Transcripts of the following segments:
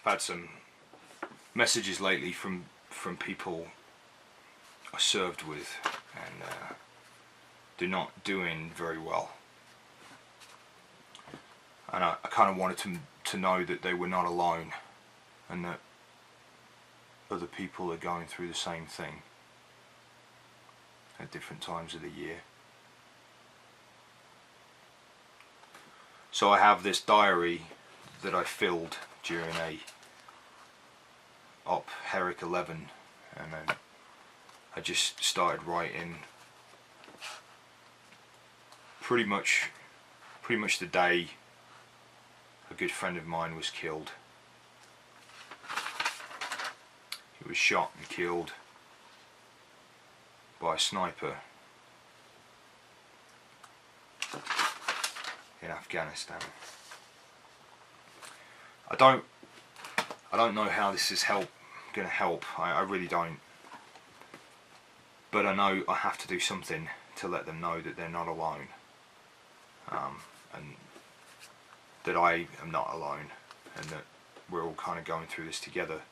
I've had some messages lately from people I served with, and they're not doing very well. And I kind of wanted to know that they were not alone, and that other people are going through the same thing at different times of the year. So I have this diary that I filled during a Op Herrick 11, and I just started writing pretty much the day a good friend of mine was killed. He was shot and killed by a sniper in Afghanistan. I don't know how this is going to help. I really don't. But I know I have to do something to let them know that they're not alone, and that I am not alone, and that we're all kind of going through this together.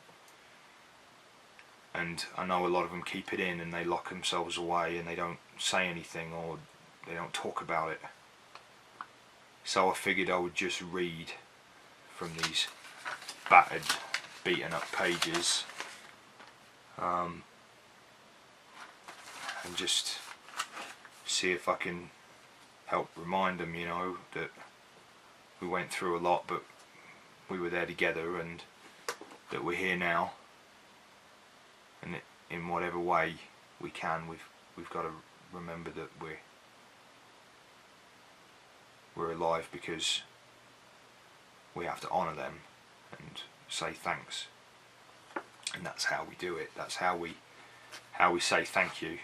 And I know a lot of them keep it in, and they lock themselves away, and they don't say anything, or they don't talk about it. So I figured I would just read from these battered, beaten up pages, and just see if I can help remind them, you know, that we went through a lot, but we were there together, and that we're here now, and in whatever way we can, we've got to remember that we're alive, because we have to honour them and say thanks. And that's how we do it. That's how we say thank you.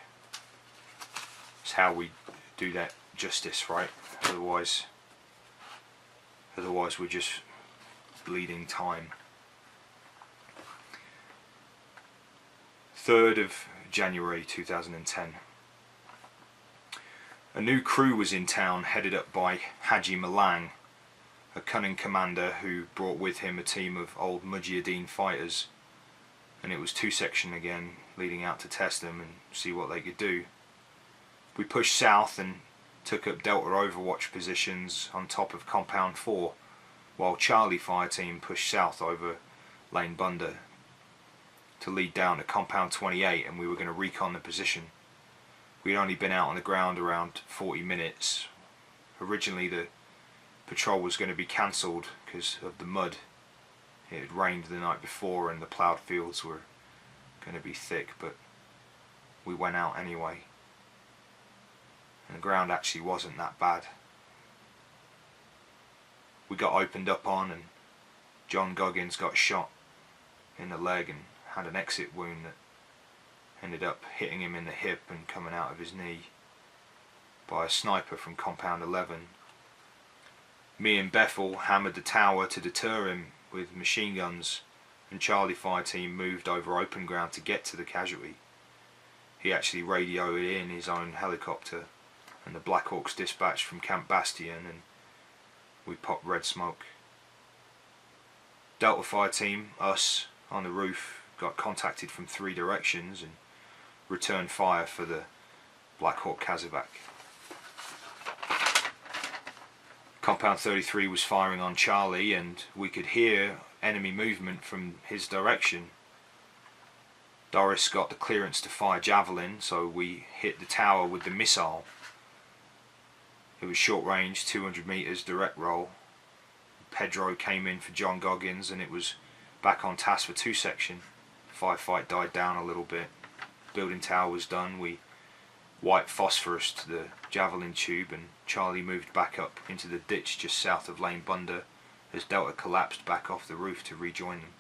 It's how we do that justice, right? Otherwise we're just bleeding time. 3rd of January 2010. A new crew was in town, headed up by Haji Malang, a cunning commander who brought with him a team of old Mujahideen fighters, and it was 2-section again, leading out to test them and see what they could do. We pushed south and took up Delta Overwatch positions on top of Compound 4, while Charlie fire team pushed south over Lane Bunda to lead down to Compound 28, and we were going to recon the position. We'd only been out on the ground around 40 minutes. Originally the patrol was going to be cancelled because of the mud. It had rained the night before and the ploughed fields were going to be thick, but we went out anyway. And the ground actually wasn't that bad. We got opened up on, and John Goggins got shot in the leg and had an exit wound that ended up hitting him in the hip and coming out of his knee by a sniper from Compound 11. Me and Bethel hammered the tower to deter him with machine guns, and Charlie fire team moved over open ground to get to the casualty. He actually radioed in his own helicopter, and the Black Hawks dispatched from Camp Bastion, and we popped red smoke. Delta fire team, us, on the roof, got contacted from 3 directions and returned fire for the Black Hawk Kazabak. Compound 33 was firing on Charlie, and we could hear enemy movement from his direction. Doris got the clearance to fire javelin, so we hit the tower with the missile. It was short range, 200 meters, direct roll. Pedro came in for John Goggins, and it was back on task for 2-section. Firefight died down a little bit. Building tower was done. We white phosphorus to the javelin tube, and Charlie moved back up into the ditch just south of Lane Bunda as Delta collapsed back off the roof to rejoin them.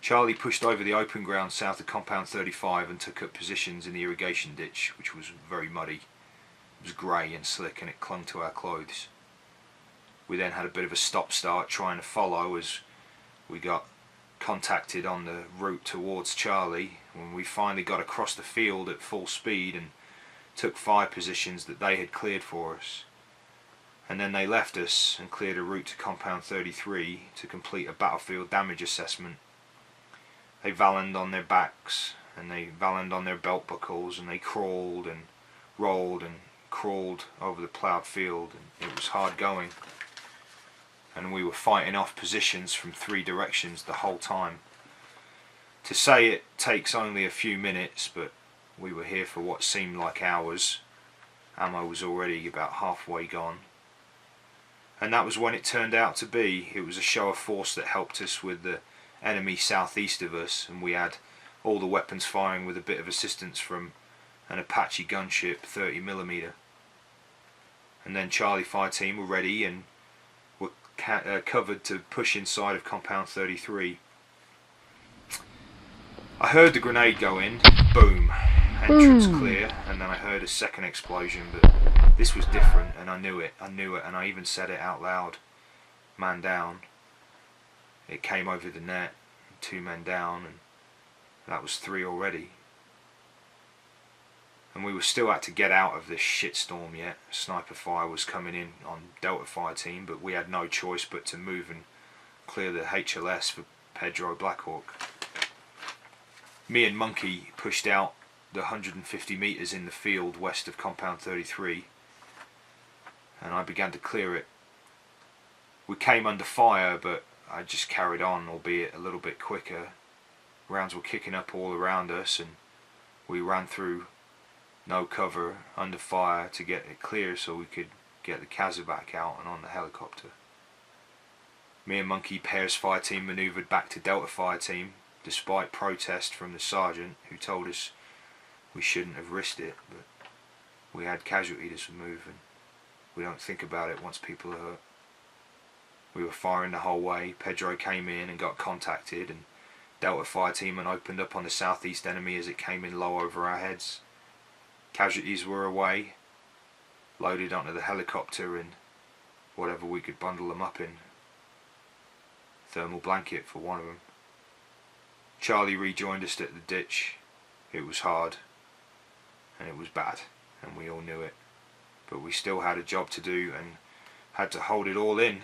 Charlie pushed over the open ground south of Compound 35 and took up positions in the irrigation ditch, which was very muddy. It was grey and slick, and it clung to our clothes. We then had a bit of a stop-start trying to follow as we got contacted on the route towards Charlie. When we finally got across the field at full speed and took 5 positions that they had cleared for us, and then they left us and cleared a route to compound 33 to complete a battlefield damage assessment. They vallaned on their backs and they vallaned on their belt buckles, and they crawled and rolled and crawled over the ploughed field, and it was hard going, and we were fighting off positions from 3 directions the whole time. To say it takes only a few minutes, but we were here for what seemed like hours. Ammo was already about halfway gone. And that was when it turned out to be. It was a show of force that helped us with the enemy southeast of us, and we had all the weapons firing with a bit of assistance from an Apache gunship 30mm. And then Charlie Fire Team were ready and were covered to push inside of compound 33. I heard the grenade go in, boom, entrance clear, and then I heard a second explosion, but this was different, and I knew it, and I even said it out loud. Man down. It came over the net, 2 men down, and that was 3 already. And we were still had to get out of this shitstorm yet. Sniper fire was coming in on Delta Fire Team, but we had no choice but to move and clear the HLS for Pedro Blackhawk. Me and Monkey pushed out the 150 metres in the field west of compound 33, and I began to clear it. We came under fire, but I just carried on, albeit a little bit quicker. Rounds were kicking up all around us, and we ran through no cover, under fire, to get it clear so we could get the Kazakh out and on the helicopter. Me and Monkey Pairs Fire Team manoeuvred back to Delta Fire Team, despite protest from the sergeant, who told us we shouldn't have risked it, but we had casualties to move, and we don't think about it once people are hurt. We were firing the whole way. Pedro came in and got contacted, and Delta Fire Team and opened up on the southeast enemy as it came in low over our heads. Casualties were away, loaded onto the helicopter and whatever we could bundle them up in. Thermal blanket for one of them. Charlie rejoined us at the ditch. It was hard, and it was bad, and we all knew it, but we still had a job to do and had to hold it all in.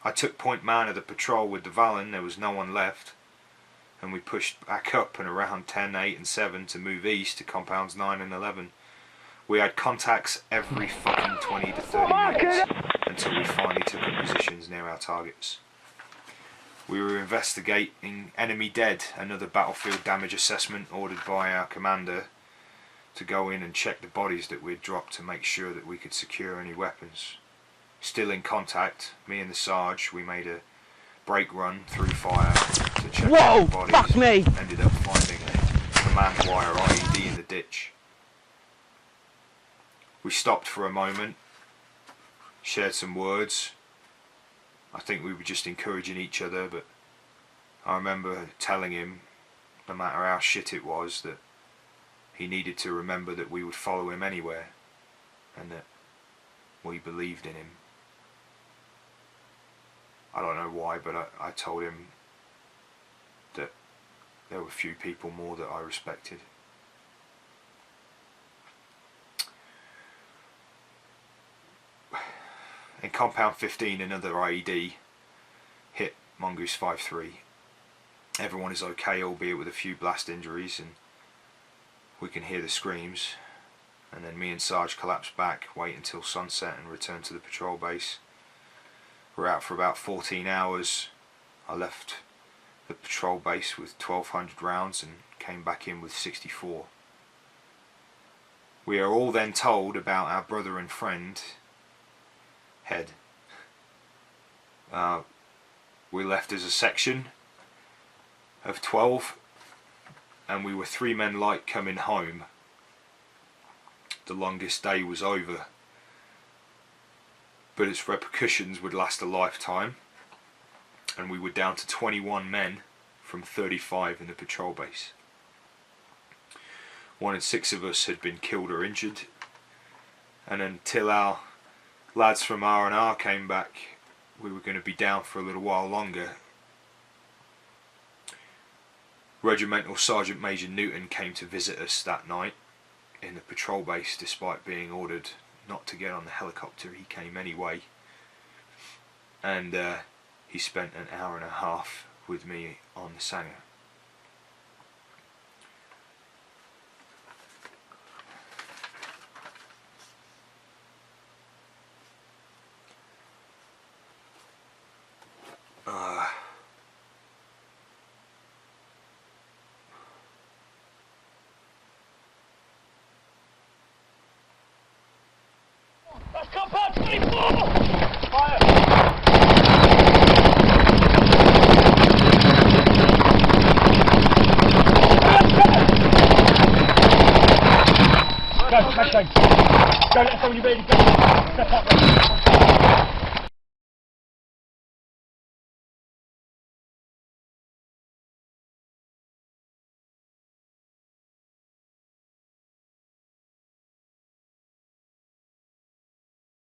I took point man of the patrol with the Valen. There was no one left, and we pushed back up and around 10, 8 and 7 to move east to compounds 9 and 11. We had contacts every fucking 20 to 30 minutes until we finally took up positions near our targets. We were investigating enemy dead, another battlefield damage assessment ordered by our commander to go in and check the bodies that we'd dropped to make sure that we could secure any weapons. Still in contact, me and the Sarge, we made a break run through fire to check out the bodies. Fuck me! Ended up finding a command wire IED in the ditch. We stopped for a moment, shared some words. I think we were just encouraging each other, but I remember telling him, no matter how shit it was, that he needed to remember that we would follow him anywhere, and that we believed in him. I don't know why, but I told him that there were few people more that I respected. In compound 15, another IED hit Mongoose 5-3. Everyone is okay, albeit with a few blast injuries, and we can hear the screams. And then me and Sarge collapsed back, wait until sunset and return to the patrol base. We're out for about 14 hours. I left the patrol base with 1,200 rounds and came back in with 64. We are all then told about our brother and friend, Head. We left as a section of 12, and we were 3 men light coming home. The longest day was over, but its repercussions would last a lifetime, and we were down to 21 men from 35 in the patrol base. 1 in 6 of us had been killed or injured, and until our lads from R&R came back, we were going to be down for a little while longer. Regimental Sergeant Major Newton came to visit us that night in the patrol base. Despite being ordered not to get on the helicopter, he came anyway, and he spent an hour and a half with me on the Sanger. That's compound 24! Fire! Go, smash things! Go, let us know when you're ready to go. Step up.